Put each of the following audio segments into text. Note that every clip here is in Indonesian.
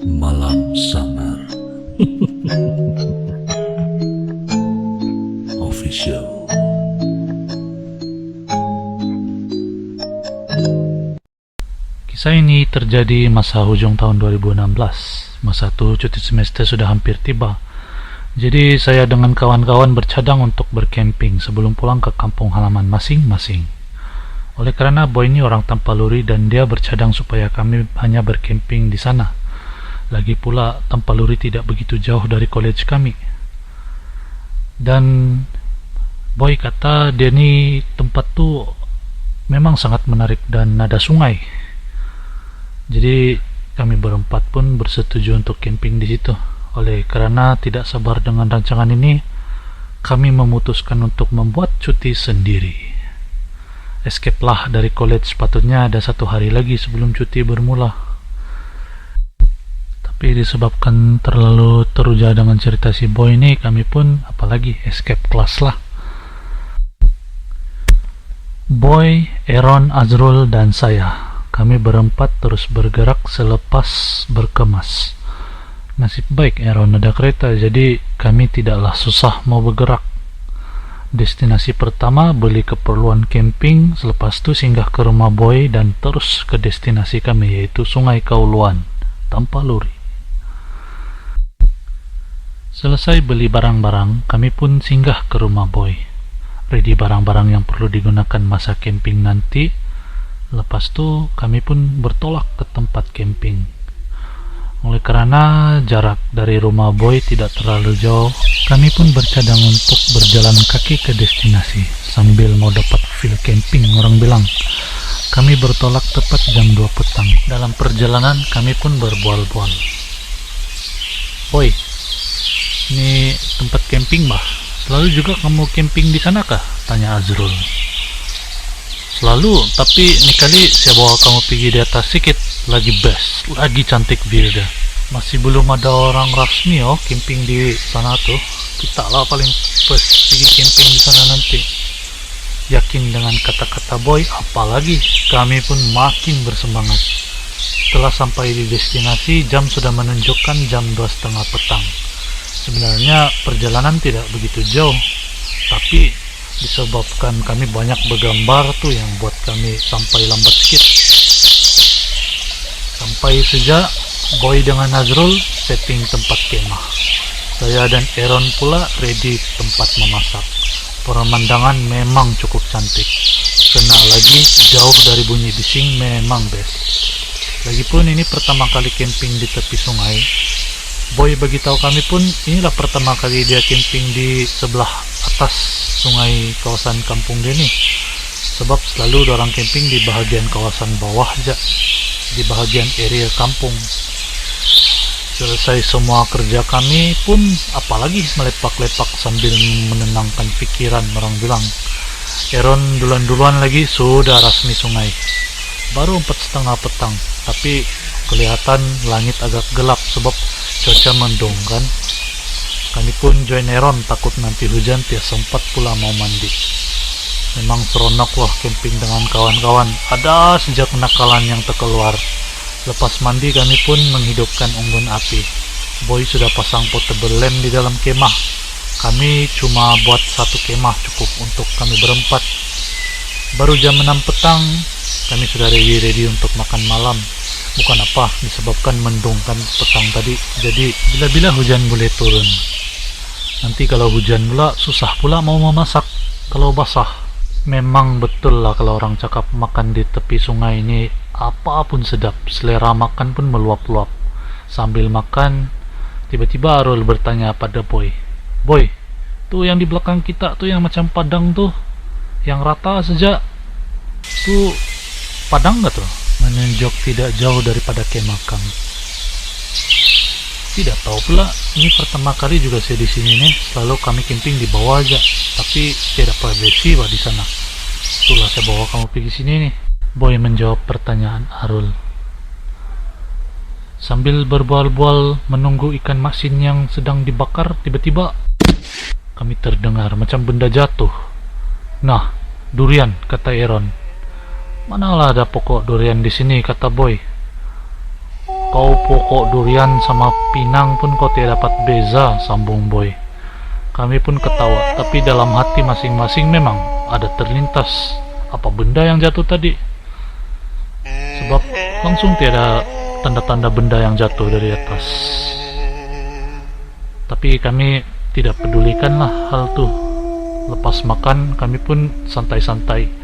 Malam Sangar Official. Kisah ini terjadi masa hujung tahun 2016. Masa itu cuti semester sudah hampir tiba. Jadi saya dengan kawan-kawan bercadang untuk bercamping sebelum pulang ke kampung halaman masing-masing. Oleh karena boy ini orang Tampaluri dan dia bercadang supaya kami hanya bercamping di sana. Lagi pula Tampaluri tidak begitu jauh dari college kami. Dan boy kata dia ni tempat tu memang sangat menarik dan ada sungai. Jadi kami berempat pun bersetuju untuk camping di situ. Oleh karena tidak sabar dengan rancangan ini, kami memutuskan untuk membuat cuti sendiri. Escape lah dari college sepatutnya ada 1 hari lagi sebelum cuti bermula. Tapi disebabkan terlalu teruja dengan cerita si boy ini, kami pun apalagi escape kelas lah. Boy, Aaron, Azrul, dan saya, kami berempat terus bergerak selepas berkemas. Nasib baik Aaron ada kereta, jadi kami tidaklah susah mau bergerak. Destinasi pertama beli keperluan camping, selepas itu singgah ke rumah boy dan terus ke destinasi kami, yaitu Sungai Kauluan, Tampaluri. Selesai beli barang-barang, kami pun singgah ke rumah boy. Ready barang-barang yang perlu digunakan masa camping nanti. Lepas itu kami pun bertolak ke tempat camping. Oleh karena jarak dari rumah boy tidak terlalu jauh, kami pun bercadang untuk berjalan kaki ke destinasi sambil mau dapat feel camping orang bilang. Kami bertolak tepat jam 2 petang. Dalam perjalanan kami pun berbual-bual. Boy, ini tempat camping bah? Selalu juga kamu camping di sana kah? Tanya Azrul. Selalu, tapi ini kali saya bawa kamu pergi di atas sedikit. Lagi best, lagi cantik view dia. Masih belum ada orang rasmi camping di sana tuh. Kita lah paling first pergi camping di sana nanti. Yakin dengan kata-kata boy, apalagi kami pun makin bersemangat. Setelah sampai di destinasi, jam sudah menunjukkan jam 2:30 petang. Sebenarnya perjalanan tidak begitu jauh, tapi disebabkan kami banyak bergambar tuh yang buat kami sampai lambat sedikit. Sampai sejak boy dengan Nazrul setting tempat kemah. Saya dan Aaron pula ready tempat memasak. Pemandangan memang cukup cantik. Kena lagi jauh dari bunyi bising memang best. Lagipun ini pertama kali camping di tepi sungai. Boy bagi tahu kami pun inilah pertama kali dia camping di sebelah atas sungai kawasan kampung dia nih. Sebab selalu orang camping di bahagian kawasan bawah aja, di bahagian area kampung. Selesai semua kerja kami pun apalagi melepak-lepak sambil menenangkan pikiran orang bilang. Aaron duluan-duluan lagi sudah rasmi sungai. Baru 4:30 petang, tapi kelihatan langit agak gelap sebab cuaca mendung kan. Kami pun join Aaron, takut nanti hujan tiada sempat pula mau mandi. Memang seronok wah camping dengan kawan-kawan. Ada sejak kenakalan yang terkeluar. Lepas mandi kami pun menghidupkan unggun api. Boy sudah pasang portable lamp di dalam kemah. Kami cuma buat 1 kemah cukup untuk kami berempat. Baru jam 6 petang kami sudah ready untuk makan malam. Bukan apa, disebabkan mendung kan petang tadi. Jadi bila-bila hujan boleh turun. Nanti kalau hujan pula susah pula mau memasak kalau basah. Memang betul lah kalau orang cakap makan di tepi sungai ini apapun sedap, selera makan pun meluap-luap. Sambil makan, tiba-tiba Arul bertanya pada Boy, "Boy, tuh yang di belakang kita tuh yang macam padang tuh, yang rata saja, tuh padang gak tuh?" Menunjuk tidak jauh daripada kemah kami. Tidak tahu pula, ini pertama kali juga saya di sini nih. Selalu kami camping di bawah aja, tapi tidak privacy di sana. Itulah saya bawa kamu pergi sini nih. Boy menjawab pertanyaan Arul. Sambil berbual-bual menunggu ikan masin yang sedang dibakar, tiba-tiba kami terdengar macam benda jatuh. "Nah, durian," kata Aaron. Manalah ada pokok durian di sini, kata Boy. Kau pokok durian sama pinang pun kau tidak dapat beza, sambung Boy. Kami pun ketawa, tapi dalam hati masing-masing memang ada terlintas apa benda yang jatuh tadi. Sebab langsung tiada tanda-tanda benda yang jatuh dari atas. Tapi kami tidak pedulikanlah hal itu. Lepas makan, kami pun santai-santai.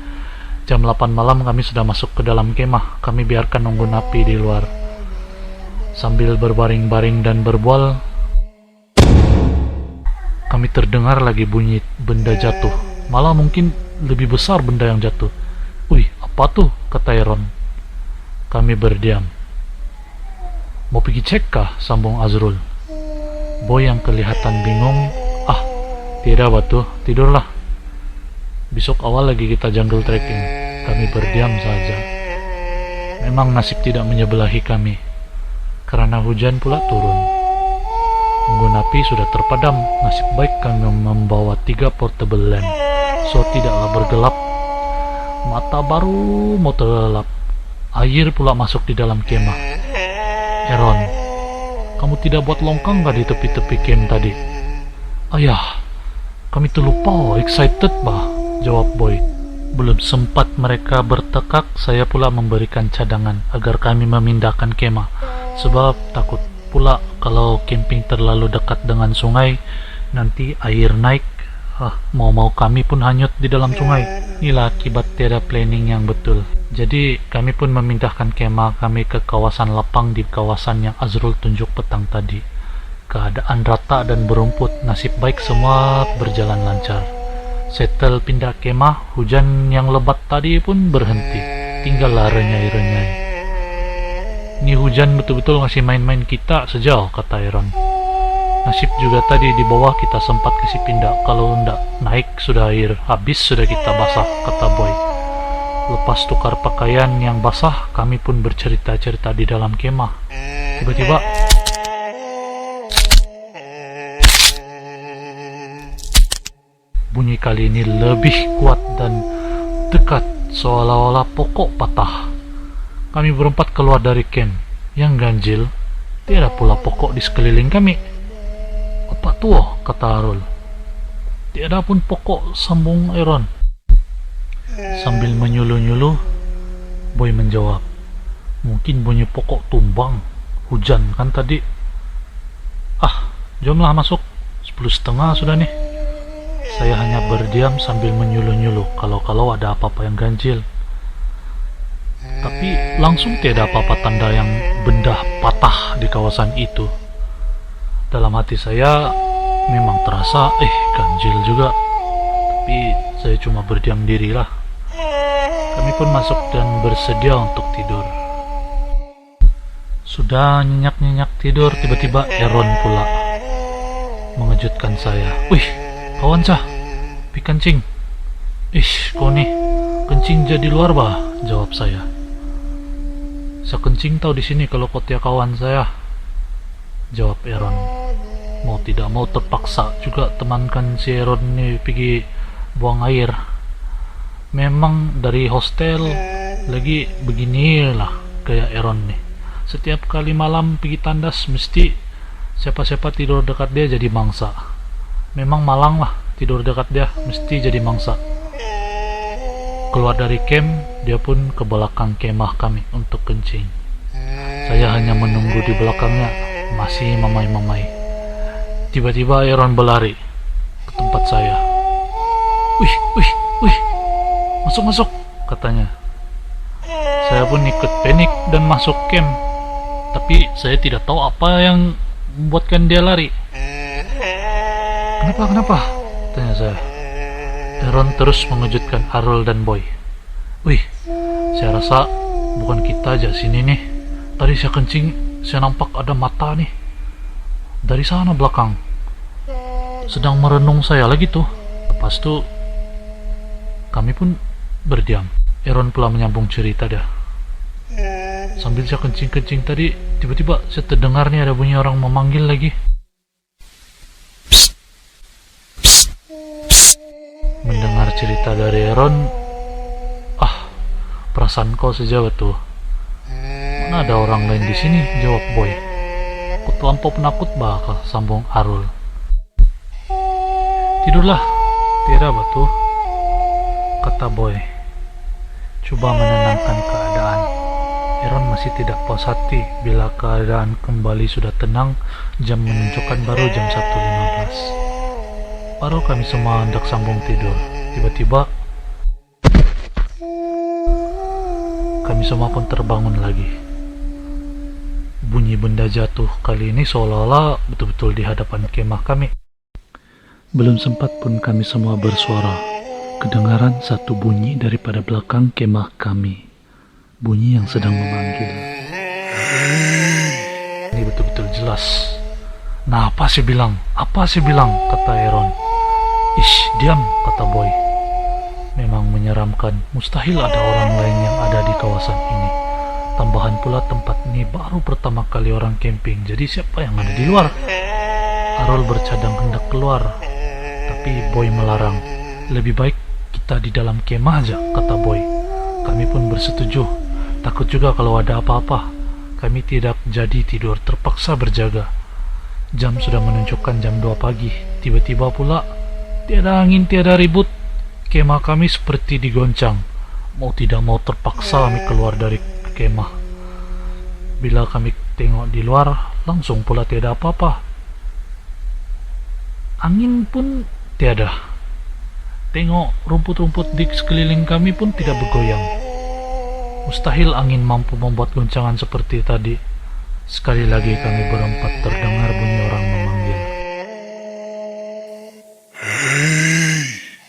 Jam 8 malam kami sudah masuk ke dalam kemah. Kami biarkan unggun api di luar. Sambil berbaring-baring dan berbual, kami terdengar lagi bunyi benda jatuh. Malah mungkin lebih besar benda yang jatuh. Wih, apa tuh? Kata Aaron. Kami berdiam. Mau pergi cek kah? Sambung Azrul. Boy yang kelihatan bingung. Ah, tidak batu, tidurlah. Besok awal lagi kita jungle trekking. Kami berdiam saja. Memang nasib tidak menyebelahi kami, karena hujan pula turun. Unggun api sudah terpadam. Nasib baik kami membawa 3 portable lamp, so tidaklah bergelap. Mata baru mau terlelap. Air pula masuk di dalam kemah. Aaron, kamu tidak buat longkang gak di tepi-tepi kem tadi? Ayah, kami terlupa, excited bah, jawab Boy. Belum sempat mereka bertekak, saya pula memberikan cadangan agar kami memindahkan kemah. Sebab takut pula kalau camping terlalu dekat dengan sungai, nanti air naik. Mau-mau kami pun hanyut di dalam sungai. Inilah akibat tiada planning yang betul. Jadi kami pun memindahkan kemah kami ke kawasan lapang di kawasan yang Azrul tunjuk petang tadi. Keadaan rata dan berumput. Nasib baik semua berjalan lancar. Setel pindah kemah, hujan yang lebat tadi pun berhenti. Tinggallah renyai-renyai. Ini hujan betul-betul ngasih main-main kita sejauh, kata Aaron. Nasib juga tadi di bawah kita sempat kasih pindah. Kalau ndak naik sudah air habis, sudah kita basah, kata Boy. Lepas tukar pakaian yang basah, kami pun bercerita-cerita di dalam kemah. Tiba-tiba bunyi kali ini lebih kuat dan dekat, seolah-olah pokok patah. Kami berempat keluar dari camp. Yang ganjil, tiada pula pokok di sekeliling kami. Apa tuh? Kata Arul. Tiada pun pokok, sambung Aaron. Sambil menyuluh-nyuluh, Boy menjawab, mungkin bunyi pokok tumbang. Hujan kan tadi. Jomlah masuk. 10:30 sudah nih. Saya hanya berdiam sambil menyuluh-nyuluh kalau ada apa-apa yang ganjil. Tapi langsung tiada apa-apa tanda yang benda patah di kawasan itu. Dalam hati saya memang terasa ganjil juga. Tapi saya cuma berdiam diri lah. Kami pun masuk dan bersedia untuk tidur. Sudah nyenyak-nyenyak tidur, tiba-tiba Aaron pula mengejutkan saya. Wih, kawan cah, pi kencing. Kau nih kencing jadi luar bah, jawab saya. Saya kencing tahu di sini kalau kau tiap kawan saya, jawab Aaron. Mau tidak mau terpaksa juga temankan si Aaron ini pergi buang air. Memang dari hostel lagi beginilah kayak Aaron nih. Setiap kali malam pergi tandas mesti siapa-siapa tidur dekat dia jadi mangsa. Memang malang lah tidur dekat dia, mesti jadi mangsa. Keluar dari camp, dia pun ke belakang kemah kami untuk kencing. Saya hanya menunggu di belakangnya, masih mamai-mamai. Tiba-tiba Aaron berlari ke tempat saya. Wih, masuk, katanya. Saya pun ikut panik dan masuk camp. Tapi saya tidak tahu apa yang membuatkan dia lari. Kenapa? Tanya saya. Aaron terus mengejutkan Arul dan Boy. Wih, saya rasa bukan kita aja sini nih. Tadi saya kencing, saya nampak ada mata nih dari sana belakang. Sedang merenung saya lagi tuh. Lepas itu kami pun berdiam. Aaron pula menyambung cerita dah. Sambil saya kencing-kencing tadi, tiba-tiba saya terdengar nih ada bunyi orang memanggil lagi. Mendengar cerita dari Aaron, perasaan kau saja betul. Mana ada orang lain di sini, jawab Boy. Aku terlampau penakut bakal, sambung Arul. Tidurlah, tiada betul, kata Boy. Coba menenangkan keadaan. Aaron masih tidak puas hati bila keadaan kembali sudah tenang. Jam menunjukkan baru jam 1.15. Baru kami semua hendak sambung tidur. Tiba-tiba kami semua pun terbangun lagi. Bunyi benda jatuh kali ini seolah-olah betul-betul di hadapan kemah kami. Belum sempat pun kami semua bersuara, kedengaran satu bunyi daripada belakang kemah kami. Bunyi yang sedang memanggil. Ini betul-betul jelas. Nah, apa sih bilang? Apa sih bilang? Kata Aaron. Ish, diam, kata Boy. Memang menyeramkan. Mustahil ada orang lain yang ada di kawasan ini. Tambahan pula tempat ini baru pertama kali orang camping. Jadi siapa yang ada di luar? Arul bercadang hendak keluar, tapi Boy melarang. Lebih baik kita di dalam kemah aja, kata Boy. Kami pun bersetuju. Takut juga kalau ada apa-apa. Kami tidak jadi tidur, terpaksa berjaga. Jam sudah menunjukkan jam 2 pagi. Tiba-tiba pula, tiada angin, tiada ribut. Kemah kami seperti digoncang. Mau tidak mau terpaksa kami keluar dari kemah. Bila kami tengok di luar, langsung pula tiada apa-apa. Angin pun tiada. Tengok rumput-rumput di sekeliling kami pun tidak bergoyang. Mustahil angin mampu membuat goncangan seperti tadi. Sekali lagi kami berempat terdengar bunyi orang memanggil.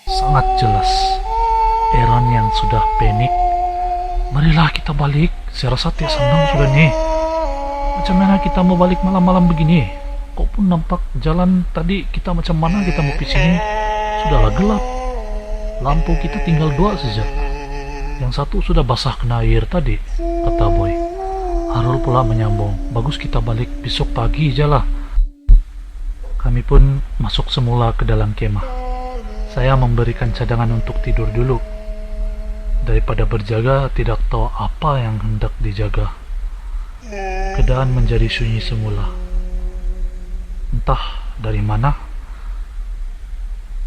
Sangat jelas. Aaron yang sudah panik. Marilah kita balik. Saya rasa tidak senang sudah nih. Macam mana kita mau balik malam-malam begini? Kok pun nampak jalan tadi kita macam mana kita mau pergi sini? Sudahlah gelap. Lampu kita tinggal 2 saja. Yang satu sudah basah kena air tadi, kata Boy. Arul pula menyambung, bagus kita balik besok pagi aja lah. Kami pun masuk semula ke dalam kemah. Saya memberikan cadangan untuk tidur dulu. Daripada berjaga, tidak tahu apa yang hendak dijaga. Keadaan menjadi sunyi semula. Entah dari mana,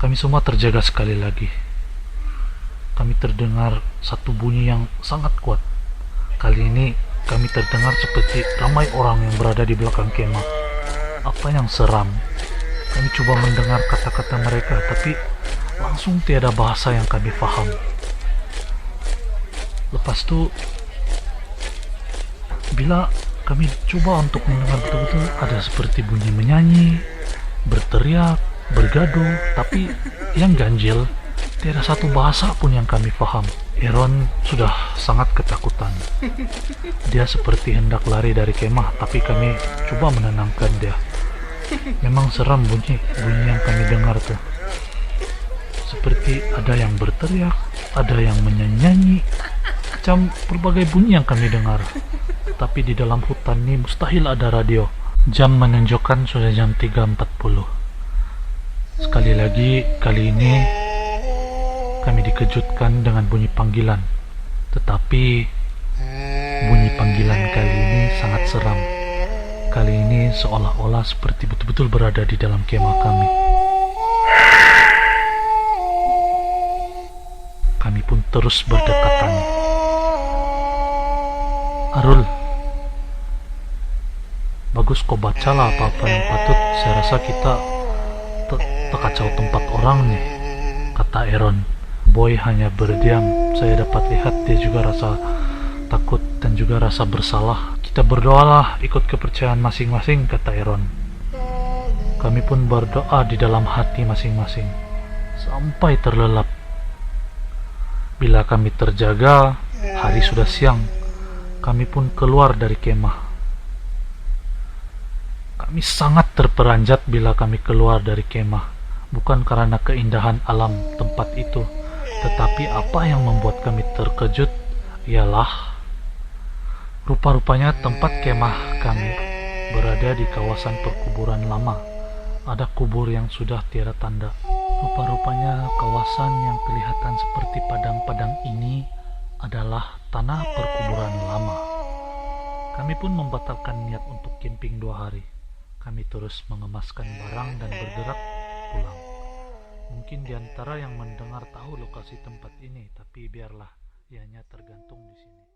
kami semua terjaga sekali lagi. Kami terdengar satu bunyi yang sangat kuat. Kali ini kami terdengar seperti ramai orang yang berada di belakang kemah. Apa yang seram? Kami coba mendengar kata-kata mereka, tapi langsung tiada bahasa yang kami faham. Lepas itu, bila kami coba untuk mendengar betul-betul, ada seperti bunyi menyanyi, berteriak, bergaduh, tapi yang ganjil, tiada satu bahasa pun yang kami faham. Aaron sudah sangat ketakutan. Dia seperti hendak lari dari kemah, tapi kami coba menenangkan dia. Memang seram bunyi yang kami dengar tuh. Seperti ada yang berteriak, ada yang menyanyi, macam berbagai bunyi yang kami dengar. Tapi di dalam hutan ini mustahil ada radio. Jam menunjukkan sudah jam 3.40. Sekali lagi, kali ini kami dikejutkan dengan bunyi panggilan. Tetapi bunyi panggilan kali ini sangat seram. Kali ini seolah-olah seperti betul-betul berada di dalam kemah kami. Kami pun terus berdekatan. Arul, bagus kau bacalah apa-apa yang patut. Saya rasa kita terkacau tempat orang nih, kata Aaron. Boy hanya berdiam. Saya dapat lihat dia juga rasa takut dan juga rasa bersalah. Kita berdoalah ikut kepercayaan masing-masing, kata Aaron. Kami pun berdoa di dalam hati masing-masing sampai terlelap. Bila kami terjaga, hari sudah siang. Kami pun keluar dari kemah. Kami sangat terperanjat bila kami keluar dari kemah. Bukan karena keindahan alam tempat itu, tetapi apa yang membuat kami terkejut ialah rupa-rupanya tempat kemah kami berada di kawasan perkuburan lama. Ada kubur yang sudah tiada tanda. Rupa-rupanya kawasan yang kelihatan seperti padang-padang ini adalah tanah perkuburan lama. Kami pun membatalkan niat untuk camping 2 hari. Kami terus mengemaskan barang dan bergerak pulang. Mungkin di antara yang mendengar tahu lokasi tempat ini, tapi biarlah, ianya tergantung di sini.